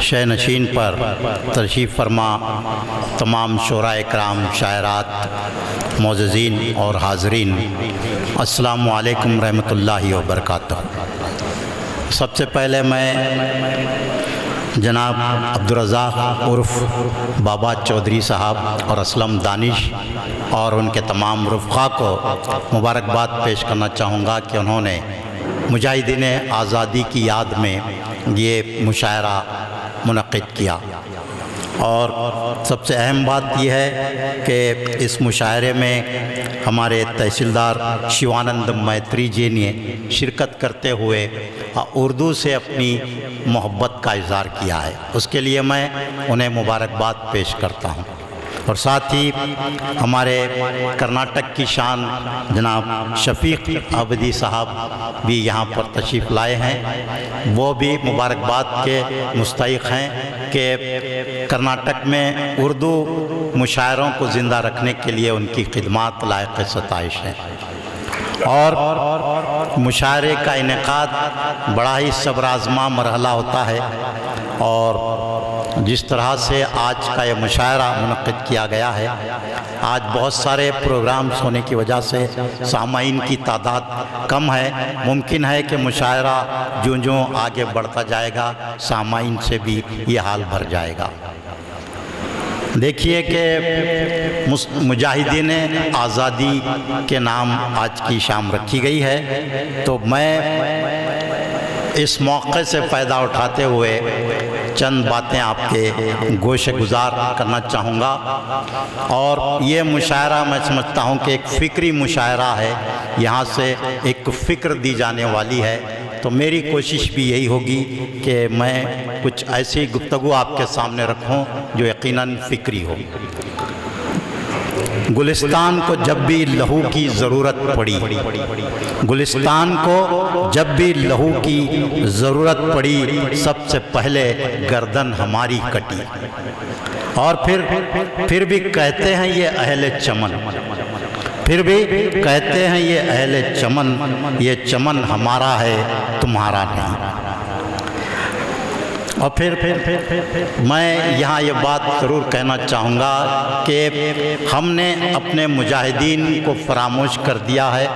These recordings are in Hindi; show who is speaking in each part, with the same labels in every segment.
Speaker 1: शय नशीन पर तशरीफ़ फरमा तमाम शोराए कराम, शायरात, मोअज़्ज़ीन और हाज़रीन, अस्सलामु अलैकुम रहमतुल्लाहि व बरकातहू। सबसे पहले मैं जनाब अब्दुर्रज़ाक़ उर्फ़ बाबा चौधरी साहब और असलम दानिश और उनके तमाम रुफ़क़ा को मुबारकबाद पेश करना चाहूँगा कि उन्होंने मुजाहिदीन आज़ादी की याद में ये मुशायरा मुनक़्क़िद किया। और सबसे अहम बात यह है कि इस मुशायरे में हमारे तहसीलदार शिवानंद मैत्री जी ने शिरकत करते हुए उर्दू से अपनी मोहब्बत का इज़हार किया है, उसके लिए मैं उन्हें मुबारकबाद पेश करता हूँ। और साथ ही हमारे कर्नाटक की शान जनाब शफ़ीक़ अबदी साहब भी यहाँ पर तशरीफ़ लाए हैं, वो भी मुबारकबाद के मुस्तहिक़ हैं कि कर्नाटक में उर्दू मुशायरों को ज़िंदा रखने के लिए उनकी खिदमात लायक़ सताइश हैं। और मुशायरे का इनेकाद बड़ा ही सब्र आज़मा मरहला होता है और जिस तरह से आज का ये मुशायरा मुनक़्क़िद किया गया है, आज बहुत सारे प्रोग्राम्स होने की वजह से सामाईन की तादाद कम है। मुमकिन है कि मुशायरा जो आगे बढ़ता जाएगा सामाईन से भी ये हाल भर जाएगा। देखिए कि मुजाहिदीन आज़ादी के नाम आज की शाम रखी गई है, तो मैं इस मौके से फ़ायदा उठाते हुए चंद बातें आपके गोशे गुज़ार करना चाहूँगा। और ये मुशायरा मैं समझता हूँ कि एक फ़िक्री मुशायरा है, यहाँ से एक फ़िक्र दी जाने वाली है। तो मेरी कोशिश भी यही होगी कि मैं कुछ ऐसी गुफ्तगू आपके सामने रखूं जो यकीनन फ़िक्री हो। गुलिस्तान को जब भी लहू की ज़रूरत पड़ी, गुलिस्तान को जब भी लहू की ज़रूरत पड़ी, सबसे पहले गर्दन हमारी कटी। और फिर भी कहते हैं ये अहले चमन, फिर भी कहते हैं ये अहले चमन, ये चमन हमारा है तुम्हारा नहीं। और फिर मैं यहाँ ये बात ज़रूर कहना चाहूँगा कि हमने अपने मुजाहिदीन को फरामोश कर दिया है,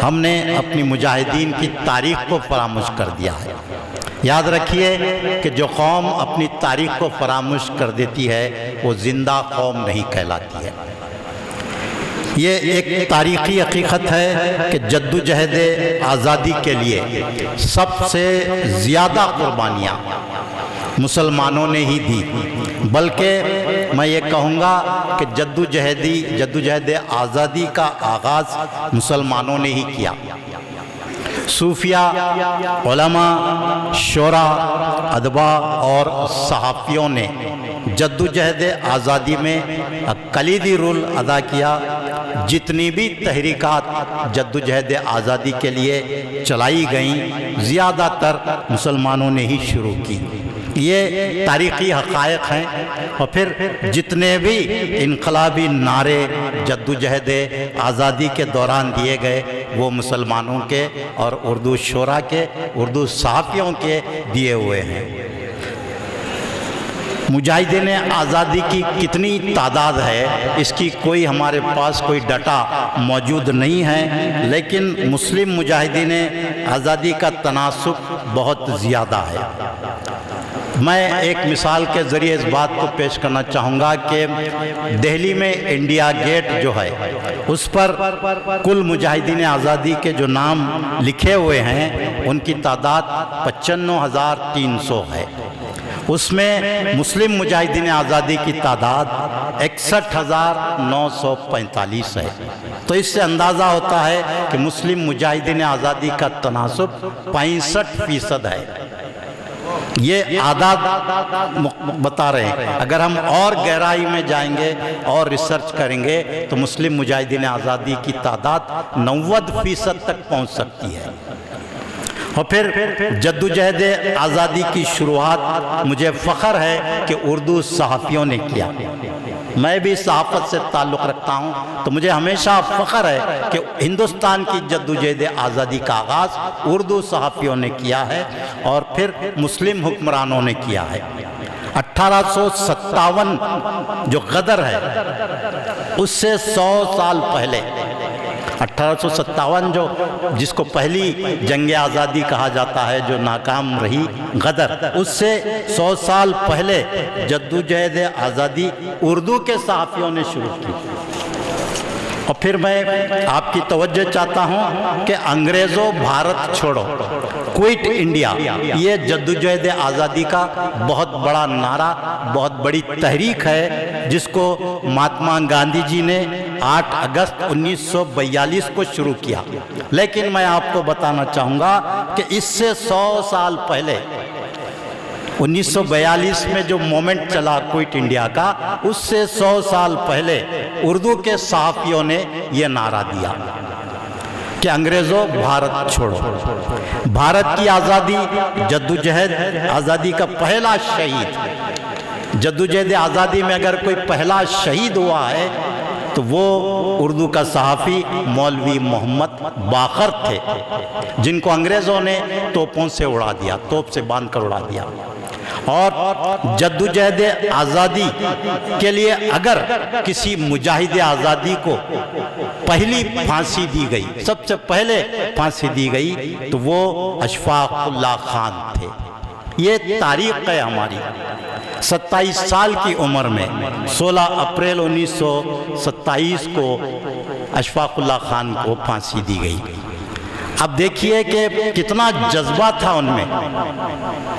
Speaker 1: हमने अपनी मुजाहिदीन की तारीख़ को फरामोश कर दिया है। याद रखिए कि जो कौम अपनी तारीख़ को फरामोश कर देती है वो ज़िंदा कौम नहीं कहलाती है। ये एक तारीख़ी हकीकत है कि जद्दोजहद आज़ादी के लिए सबसे ज़्यादा कुर्बानियाँ मुसलमानों ने ही दी, बल्कि मैं ये कहूँगा कि जद्दोजहद आज़ादी का आगाज़ मुसलमानों ने ही किया। सूफिया, उलमा, शोरा, अदबा और सहाफ़ियों ने जद्दोजहद आज़ादी में कलीदी रोल अदा किया। जितनी भी तहरीकात जद्दोजहद आज़ादी के लिए चलाई गईं, ज़्यादातर मुसलमानों ने ही शुरू की। ये तारीख़ी हक़ाइक़ हैं। और फिर जितने भी इनकलाबी नारे जद्दोजहद आज़ादी के दौरान दिए गए वो मुसलमानों के और उर्दू शोरा के, उर्दू सहाफ़ियों के दिए हुए हैं। मुजाहिदीन आज़ादी की कितनी तादाद है इसकी कोई हमारे पास कोई डाटा मौजूद नहीं है, लेकिन मुस्लिम मुजाहिदीन आज़ादी का तनासुब बहुत ज़्यादा है। मैं एक मिसाल के ज़रिए इस बात को पेश करना चाहूँगा कि दिल्ली में इंडिया गेट जो है उस पर कुल मुजाहिदीन आज़ादी के जो नाम लिखे हुए हैं उनकी तादाद 95,300 है। उसमें मुस्लिम मुजाहिदीन आज़ादी की तादाद 61,945 है। तो इससे अंदाज़ा होता है कि मुस्लिम मुजाहिदीन आज़ादी का तनासुब 65% है। ये आदाद बता रहे हैं। अगर हम और गहराई में जाएंगे और रिसर्च करेंगे तो मुस्लिम मुजाहिदीन आज़ादी की तादाद 90% तक पहुंच सकती है। और फिर जद्दोजहद आज़ादी की शुरुआत मुझे फ़ख्र है कि उर्दू सहाफ़ियों ने किया। मैं भी सहाफ़त से ताल्लुक़ रखता हूँ, तो मुझे हमेशा फ़ख्र है कि हिंदुस्तान की जद्दोजहद आज़ादी का आगाज़ उर्दू सहाफ़ियों ने किया है और फिर मुस्लिम हुक्मरानों ने किया है। 1857 जो गदर है उससे 100 साल पहले, 1857 जो जिसको पहली जंग आज़ादी कहा जाता है जो नाकाम रही गदर, उससे 100 साल पहले जद्दोजहद आज़ादी उर्दू के सहाफ़ियों ने शुरू की। और फिर मैं आपकी तवज्जो चाहता हूँ कि अंग्रेज़ों भारत छोड़ो, क्विट इंडिया, ये जद्दोजहद आज़ादी का बहुत बड़ा नारा, बहुत बड़ी तहरीक है जिसको महात्मा गांधी जी ने 8 अगस्त 1942 को शुरू किया। लेकिन मैं आपको बताना चाहूँगा कि इससे 100 साल पहले 1942 में जो मोमेंट चला क्विट इंडिया का, उससे 100 साल पहले उर्दू के सहाफ़ियों ने यह नारा दिया कि अंग्रेज़ों भारत छोड़ो। भारत की आज़ादी, जद्दोजहद आज़ादी का पहला शहीद, जद्दोजहद आज़ादी में अगर कोई पहला शहीद हुआ है तो वो उर्दू का सहाफ़ी मौलवी मोहम्मद बाकर थे, जिनको अंग्रेज़ों ने तोपों से उड़ा दिया, तोप से बांध कर उड़ा दिया। और जद्दोजहद आज़ादी के लिए अगर किसी मुजाहिद आज़ादी को पहली फांसी दी गई, सबसे पहले फांसी दी गई, तो वो अशफाक़ुल्लाह खान थे। ये तारीख़ है हमारी। 27 साल की उम्र में 16 अप्रैल 1927 को अशफाक़ुल्लाह खान को फांसी दी गई। अब देखिए कि कितना जज्बा था उनमें,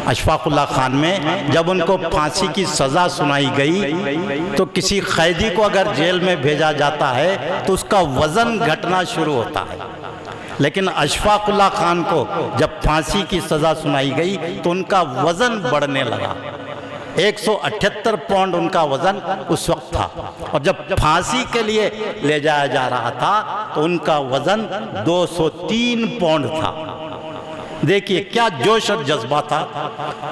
Speaker 1: अशफाक़ुल्लाह खान में। जब उनको फांसी की सज़ा सुनाई गई तो किसी कैदी को अगर जेल में भेजा जाता है तो उसका वज़न घटना शुरू होता है, लेकिन अशफाक़ुल्लाह खान को जब फांसी की सज़ा सुनाई गई तो उनका वज़न बढ़ने लगा। 178 पाउंड उनका वज़न उस वक्त था, और जब फांसी के लिए ले जाया जा रहा था तो उनका वज़न 203 पाउंड था। देखिए क्या जोश और जज्बा था।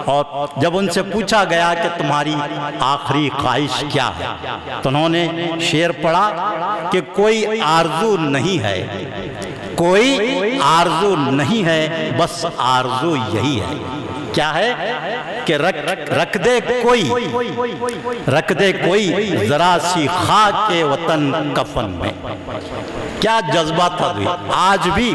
Speaker 1: और जब उनसे पूछा गया कि तुम्हारी आखिरी ख्वाहिश क्या है, तो उन्होंने शेर पढ़ा कि कोई आरज़ू नहीं है, कोई आरज़ू नहीं है, बस आरज़ू यही है। क्या है कि रख दे कोई जरा सी खाक के वतन कफन में। क्या जज्बा था। आज भी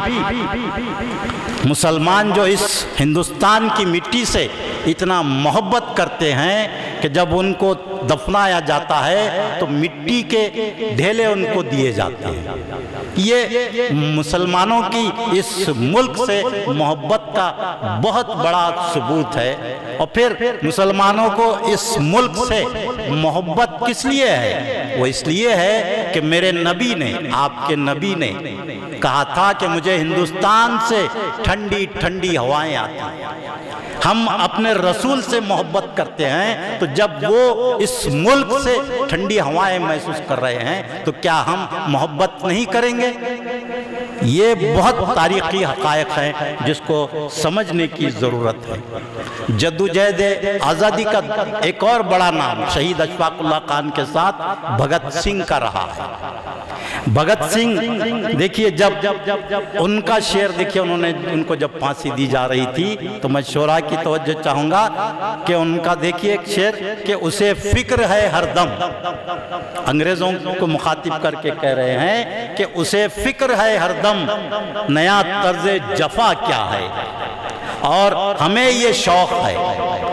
Speaker 1: मुसलमान जो इस हिंदुस्तान की मिट्टी से इतना मोहब्बत करते हैं कि जब उनको दफनाया जाता है तो मिट्टी के ढेले उनको दिए जाते हैं। ये मुसलमानों की इस मुल्क से मोहब्बत का बहुत बड़ा सबूत है। और फिर मुसलमानों को इस मुल्क से मोहब्बत किस लिए है? वो इसलिए है कि मेरे नबी ने, आपके नबी ने कहा था कि मुझे हिंदुस्तान से ठंडी ठंडी हवाएं आती हैं। हम अपने रसूल से मोहब्बत करते हैं, तो जब वो इस मुल्क से ठंडी हवाएं महसूस कर रहे हैं तो क्या हम मोहब्बत नहीं करेंगे? ये बहुत तारीखी हक़ाइक़ है जिसको समझने की ज़रूरत है। जद्दोजहद आज़ादी का एक और बड़ा नाम शहीद अशफाक़ुल्लाह खान के साथ भगत सिंह का रहा है। भगत सिंह देखिए, जब उनका शेर देखिए, उन्होंने उनको जब फांसी दी जा रही थी तो मैं शोरा की तवज्जो चाहूँगा कि उनका देखिए एक शेर कि उसे फ़िक्र है हरदम, अंग्रेज़ों को मुखातिब करके कह रहे हैं कि उसे फ़िक्र है हरदम नया तर्ज़े जफ़ा क्या है, और हमें ये शौक़ है,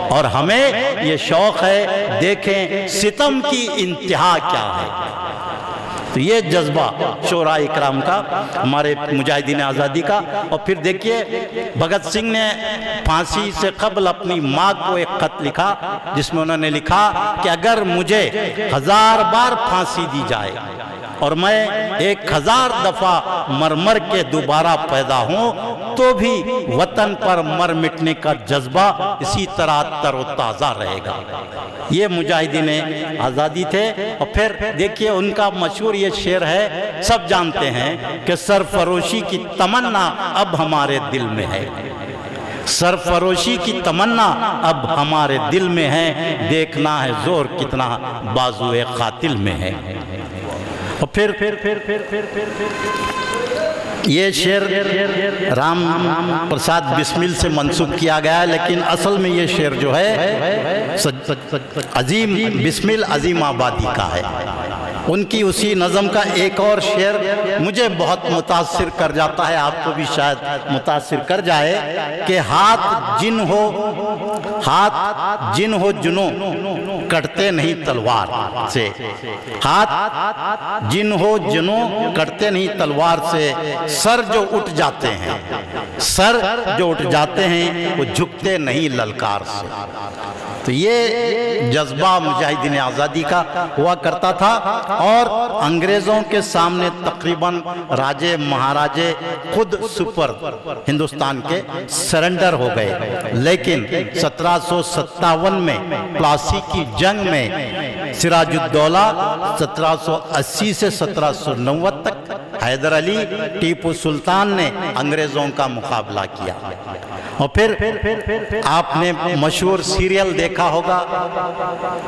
Speaker 1: और हमें ये शौक़ है देखें सितम की इंतहा क्या है। तो ये जज्बा शोरा इकराम का, हमारे मुजाहिदीन आज़ादी का। और फिर देखिए भगत सिंह ने फांसी से कबल अपनी माँ को एक ख़त लिखा जिसमें उन्होंने लिखा कि अगर मुझे 1000 बार फांसी दी जाए और मैं 1000 दफ़ा मर मर के दोबारा पैदा हूँ तो भी वतन पर मर मिटने का जज्बा इसी तरह तरोताज़ा रहेगा। ये मुजाहिदीन आज़ादी थे। और फिर देखिए उनका मशहूर ये शेर है, सब जानते हैं कि सरफरोशी की तमन्ना अब हमारे दिल में है, सरफरोशी की तमन्ना अब हमारे दिल में है, देखना है जोर कितना बाजुए कातिल में है। और फिर ये शेर राम प्रसाद बिस्मिल से मंसूब किया गया है, लेकिन असल में ये शेर जो है अजीम बिस्मिल अजीम आबादी का है। उनकी उसी नज़म का एक और शेर मुझे बहुत मुतासिर कर जाता है, आपको भी शायद मुतासिर कर जाए कि हाथ जिन हो जुनो कटते नहीं तलवार से, हाथ जिन हो जुनो कटते नहीं तलवार से, सर जो उठ जाते हैं, सर जो उठ जाते हैं वो झुकते नहीं ललकार से। तो ये जज्बा मुजाहिदीन आज़ादी का हुआ करता था और अंग्रेज़ों के सामने तकरीबन राजे महाराजे खुद सुपर हिंदुस्तान के सरेंडर हो गए। लेकिन 1757 में प्लासी की जंग में सिराजुद्दौला 1780 से 1790 तक हैदर अली टीपू सुल्तान ने अंग्रेज़ों का मुकाबला किया। और फिर आपने मशहूर सीरियल देखा होगा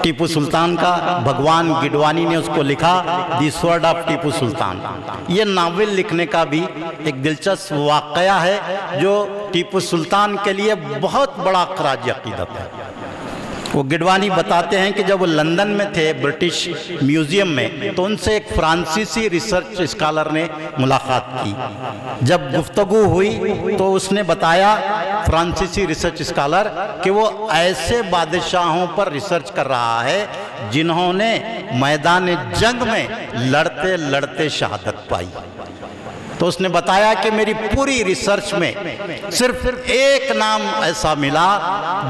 Speaker 1: टीपू सुल्तान का, भगवान गिडवानी ने उसको लिखा दी स्वॉर्ड ऑफ टीपू सुल्तान। ये नावल लिखने का भी एक दिलचस्प वाक़या है जो टीपू सुल्तान के लिए बहुत बड़ा खराज अक़ीदत है। वो गिडवानी बताते हैं कि जब वो लंदन में थे ब्रिटिश म्यूज़ियम में, तो उनसे एक फ्रांसीसी रिसर्च स्कॉलर ने मुलाकात की। जब गुफ्तगू हुई तो उसने बताया, फ्रांसीसी रिसर्च स्कॉलर, कि वो ऐसे बादशाहों पर रिसर्च कर रहा है जिन्होंने मैदान जंग में लड़ते लड़ते शहादत पाई। तो उसने बताया कि मेरी पूरी रिसर्च में सिर्फ एक नाम ऐसा मिला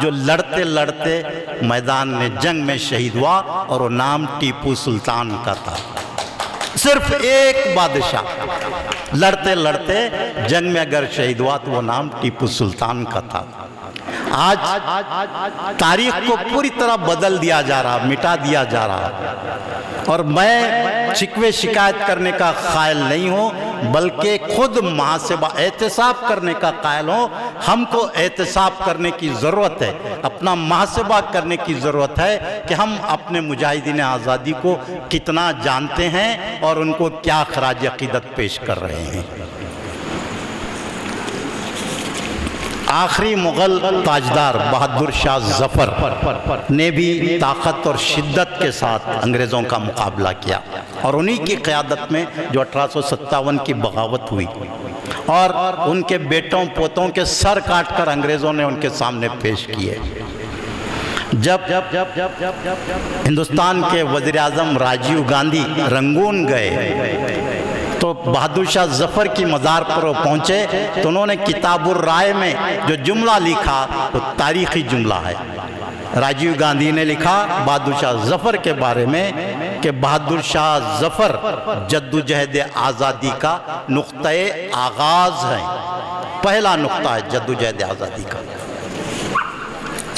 Speaker 1: जो लड़ते लड़ते मैदान जंग में शहीद हुआ, और वो नाम टीपू सुल्तान का था। सिर्फ एक बादशाह लड़ते लड़ते जंग में अगर शहीद हुआ तो वो नाम टीपू सुल्तान का था। आज तारीख को पूरी तरह बदल दिया जा रहा, मिटा दिया जा रहा। और मैं शिकवे शिकायत करने का कायल नहीं हूँ, बल्कि खुद मुहासिबा एहतिसाब करने का कायल हूँ। हमको एहतिसाब करने की ज़रूरत है, अपना मुहासिबा करने की ज़रूरत है कि हम अपने मुजाहिदीन आज़ादी को कितना जानते हैं और उनको क्या खराज अक़ीदत पेश कर रहे हैं। आखिरी मुग़ल ताजदार बहादुर शाह ज़फ़र ने भी ताकत और शिद्दत के साथ अंग्रेज़ों का मुकाबला किया, और उन्हीं की क़यादत में जो 1857 की बगावत हुई और उनके बेटों पोतों के सर काटकर अंग्रेज़ों ने उनके सामने पेश किए। जब हिंदुस्तान के वज़ीर आज़म राजीव गांधी रंगून गए तो बहादुर शाह ज़फ़र की मज़ार पर वो पहुँचे, तो उन्होंने किताबुर राय में जो जुमला लिखा वो तारीख़ी जुमला है। राजीव गांधी ने लिखा बहादुर शाह ज़फ़र के बारे में कि बहादुर शाह ज़फ़र जद्दोजहद आज़ादी का नुक़्ता-ए आगाज़ है, पहला नुक़्ता है जद्दोजहद आज़ादी का।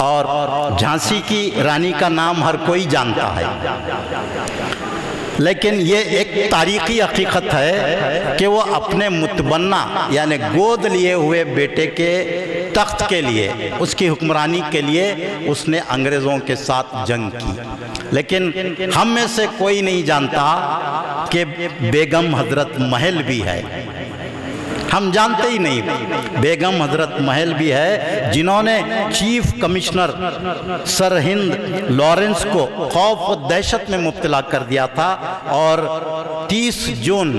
Speaker 1: और झांसी की रानी का नाम हर कोई जानता है, लेकिन ये एक तारीख़ी हकीकत है कि वो अपने मुतबन्ना यानी गोद लिए हुए बेटे के तख्त के लिए, उसकी हुक्मरानी के लिए उसने अंग्रेज़ों के साथ जंग की। लेकिन हम में से कोई नहीं जानता कि बेगम हज़रत महल भी है, हम जानते ही नहीं। बेगम हज़रत महल भी है जिन्होंने chief commissioner sir Hind Lawrence को खौफ और दहशत में मुब्तला कर दिया था, और 30 जून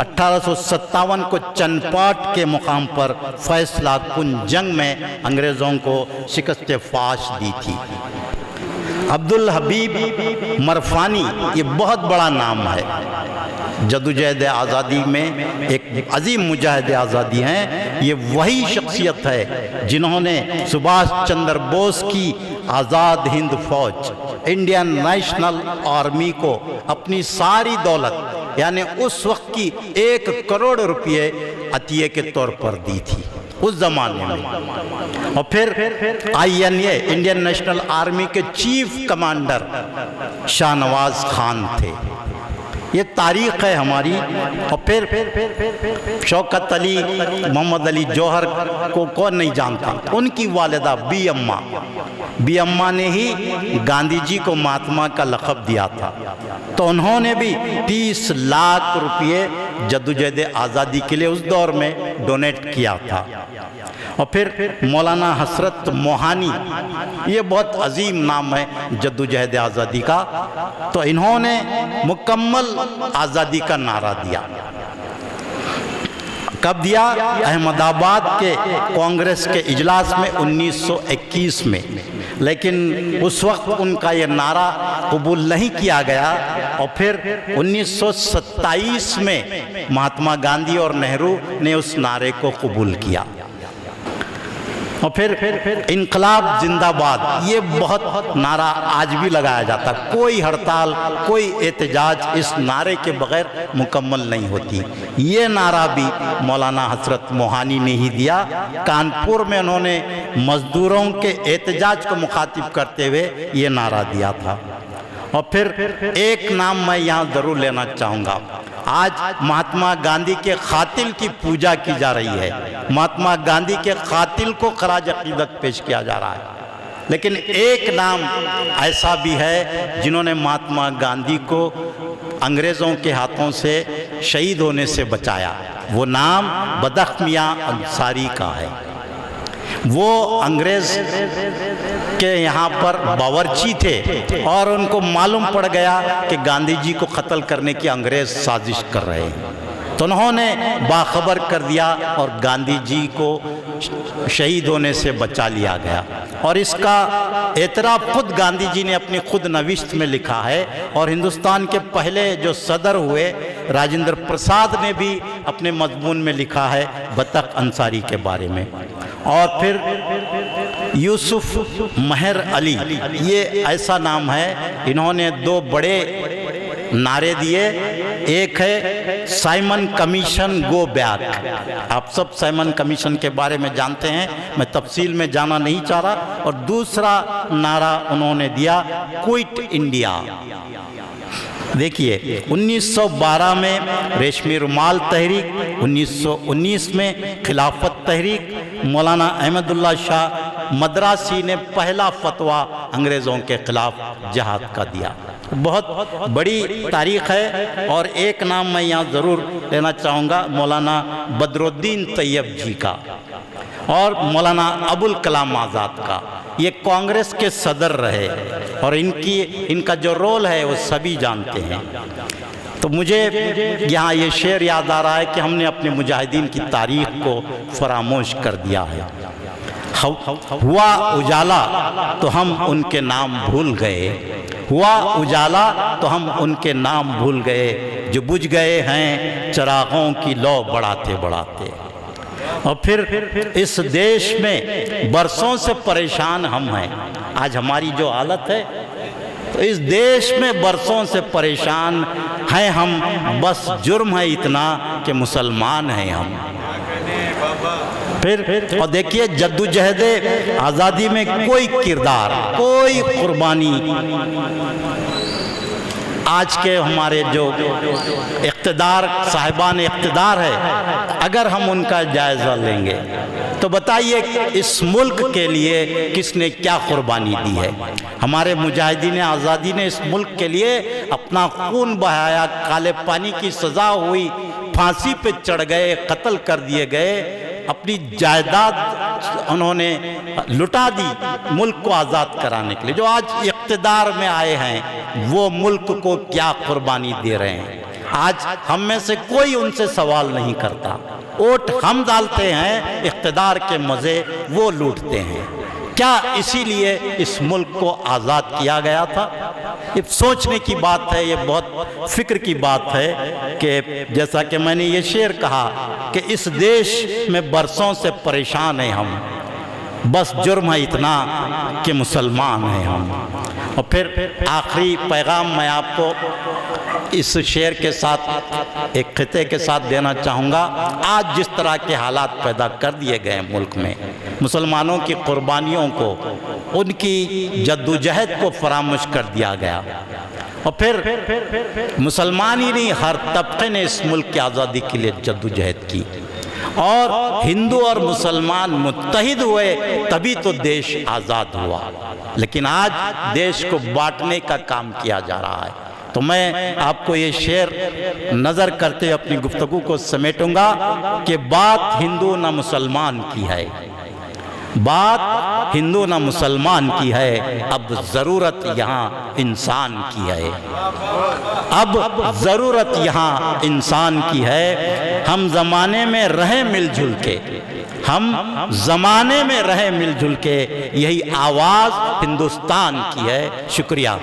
Speaker 1: 1857 को चनपाट के मुकाम पर फैसला कुन जंग में अंग्रेज़ों को शिकस्त फाश दी थी। अब्दुल हबीब मरफानी ये बहुत बड़ा नाम है, जद्दोजहद आज़ादी में एक अजीम मुजाहिद आज़ादी हैं। ये वही शख्सियत है जिन्होंने सुभाष चंद्र बोस की आज़ाद हिंद फौज इंडियन नेशनल आर्मी को अपनी सारी दौलत यानी उस वक्त की 1 करोड़ रुपये अतिये के तौर पर दी थी उस ज़माने में। और फिर INA इंडियन नेशनल आर्मी के चीफ कमांडर शाहनवाज खान थे। ये तारीख़ है हमारी। और फिर शौकत अली मोहम्मद अली जौहर को कौन नहीं जानता, उनकी वालिदा बी अम्मा ने ही गांधी जी को महात्मा का लक़ब दिया था। तो उन्होंने भी 30 लाख रुपये जद्दोजहद आज़ादी के लिए उस दौर में डोनेट किया था। और फिर मौलाना हसरत मोहानी, ये बहुत अजीम नाम है जद्दोजहद आज़ादी का। तो इन्होंने मुकम्मल आज़ादी का नारा दिया। कब दिया? अहमदाबाद के कांग्रेस के इजलास में 1921 में। लेकिन उस वक्त उनका ये नारा कबूल नहीं किया गया और फिर 1927 में महात्मा गांधी और नेहरू ने उस नारे को कबूल किया। और फिर इनकलाब जिंदाबाद, ये बहुत नारा आज भी लगाया जाता। कोई हड़ताल, कोई एहतजाज इस नारे के बगैर मुकम्मल नहीं होती। ये नारा भी मौलाना हसरत मोहानी ने ही दिया। कानपुर में उन्होंने मजदूरों के एहतजाज को मुखातिब करते हुए ये नारा दिया था। और फिर एक नाम मैं यहाँ ज़रूर लेना चाहूँगा। आज महात्मा गांधी के कातिल की पूजा की जा रही है, महात्मा गांधी के कातिल को खराज अकीदत पेश किया जा रहा है। लेकिन एक नाम ऐसा भी है जिन्होंने महात्मा गांधी को अंग्रेज़ों के हाथों से शहीद होने से बचाया। वो नाम बदख मियाँ अंसारी का है। वो अंग्रेज़ के यहाँ पर बावर्ची थे और उनको मालूम पड़ गया कि गांधी जी को कत्ल करने की अंग्रेज़ साजिश कर रहे हैं। तो उन्होंने बाखबर कर दिया और गांधी जी को शहीद होने से बचा लिया गया। और इसका एतराफ़ खुद गांधी जी ने अपनी खुद नविश्त में लिखा है। और हिंदुस्तान के पहले जो सदर हुए राजेंद्र प्रसाद ने भी अपने मजमून में लिखा है बतख अंसारी के बारे में। और फिर यूसुफ महर अली, ये ऐसा नाम है, इन्होंने दो बड़े नारे दिए। एक है साइमन कमीशन गो बैक, आप सब साइमन कमीशन के बारे में जानते हैं, मैं तफसील में जाना नहीं चाह रहा। और दूसरा नारा उन्होंने दिया क्विट इंडिया। देखिए 1912 में रेशमी रुमाल तहरीक, 1919 में खिलाफत तहरीक, मौलाना अहमदुल्ला शाह मद्रासी ने पहला फतवा अंग्रेज़ों के खिलाफ जिहाद का दिया। बहुत बड़ी तारीख़ है। और एक नाम मैं यहाँ ज़रूर लेना चाहूँगा मौलाना बदरुद्दीन तैयब जी का और मौलाना अबुल कलाम आज़ाद का। ये कांग्रेस के सदर रहे और इनका जो रोल है वो सभी जानते हैं। तो मुझे यहाँ ये शेर याद आ रहा है कि हमने अपने मुजाहिदीन की तारीख़ को फरामोश कर दिया है। हुआ उजाला तो हम उनके नाम भूल गए, हुआ उजाला तो हम उनके नाम भूल गए, जो बुझ गए हैं चिरागों की लौ बढ़ाते बढ़ाते। और फिर इस देश में बरसों से परेशान हम हैं। आज हमारी जो हालत है, तो इस देश में बरसों से परेशान हैं हम, बस जुर्म है इतना कि मुसलमान हैं हम। फिर और देखिए जद्दोजहद आज़ादी में कोई किरदार, कोई कुर्बानी आज के हमारे जो इक़्तिदार साहिबान इक़्तिदार है, अगर हम उनका जायज़ा लेंगे तो बताइए इस मुल्क के लिए किसने क्या कुर्बानी दी है। हमारे मुजाहिदीन आज़ादी ने इस मुल्क के लिए अपना खून बहाया, काले पानी की सज़ा हुई, फांसी पे चढ़ गए, कत्ल कर दिए गए, अपनी जायदाद उन्होंने लुटा दी मुल्क को आज़ाद कराने के लिए। जो आज इक़्तिदार में आए हैं वो मुल्क को क्या कुर्बानी दे रहे हैं। आज हम में से कोई उनसे सवाल नहीं करता। वोट हम डालते हैं, इक़्तिदार के मज़े वो लूटते हैं। क्या इसीलिए इस मुल्क को आज़ाद किया गया था? ये सोचने की बात है, ये बहुत फ़िक्र की बात है कि जैसा कि मैंने ये शेर कहा कि इस देश में बरसों से परेशान हैं हम, बस जुर्म है इतना कि मुसलमान हैं हम। और फिर आखिरी पैगाम मैं आपको इस शेर के साथ, एक खिते के साथ देना चाहूँगा। आज जिस तरह के हालात पैदा कर दिए गए मुल्क में, मुसलमानों की कुर्बानियों को, उनकी जद्दोजहद को फरामोश कर दिया गया। और फिर मुसलमान ही नहीं, हर तबके ने इस मुल्क की आज़ादी के लिए जद्दोजहद की और हिंदू और मुसलमान मुत्तहिद हुए, तभी तो देश आज़ाद हुआ। लेकिन आज देश को बांटने का काम किया जा रहा है। तो मैं आपको ये शेर नज़र करते अपनी गुफ्तगू को समेटूंगा कि बात हिंदू न मुसलमान की है, बात हिंदू न मुसलमान की है, अब ज़रूरत यहाँ इंसान की है, अब ज़रूरत यहाँ इंसान की है। हम ज़माने में रहें मिलजुल के, हम ज़माने में रहें मिलजुल के, यही आवाज़ हिंदुस्तान की है। शुक्रिया।